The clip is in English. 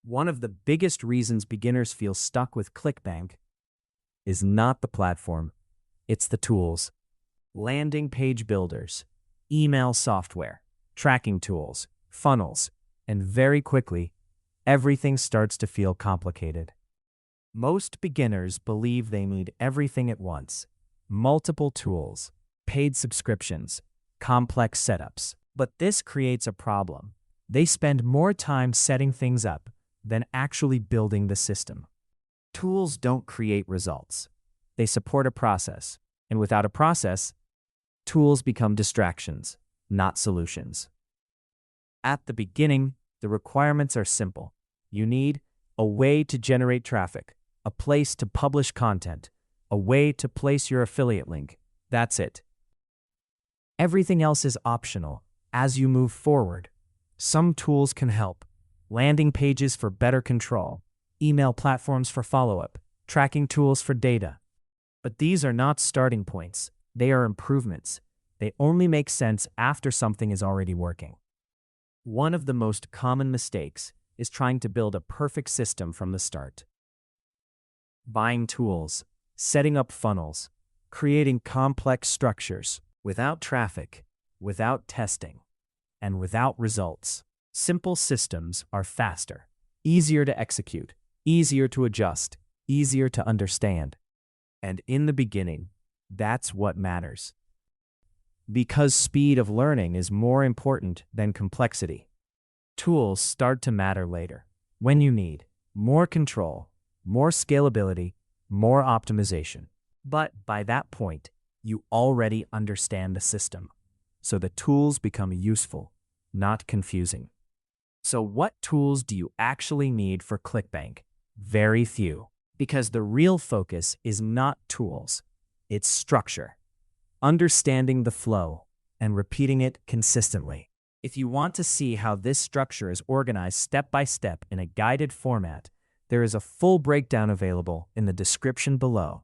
One of the biggest reasons beginners feel stuck with ClickBank is not the platform, it's the tools. Landing page builders, email software, tracking tools, funnels, and very quickly, everything starts to feel complicated. Most beginners believe they need everything at once: multiple tools, paid subscriptions, complex setups. But this creates a problem. They spend more time setting things up than actually building the system. Tools don't create results. They support a process, and without a process, tools become distractions, not solutions. At the beginning, the requirements are simple. You need a way to generate traffic, a place to publish content, a way to place your affiliate link. That's it. Everything else is optional as you move forward. Some tools can help: landing pages for better control, email platforms for follow-up, tracking tools for data. But these are not starting points. They are improvements. They only make sense after something is already working. One of the most common mistakes is trying to build a perfect system from the start. Buying tools, setting up funnels, creating complex structures without traffic, without testing, and without results. Simple systems are faster, easier to execute, easier to adjust, easier to understand. And in the beginning, that's what matters. Because speed of learning is more important than complexity. Tools start to matter later, when you need more control, more scalability, more optimization. But by that point, you already understand the system, so the tools become useful, not confusing. So what tools do you actually need for ClickBank? Very few, because the real focus is not tools, it's structure. Understanding the flow and repeating it consistently. If you want to see how this structure is organized step by step in a guided format, there is a full breakdown available in the description below.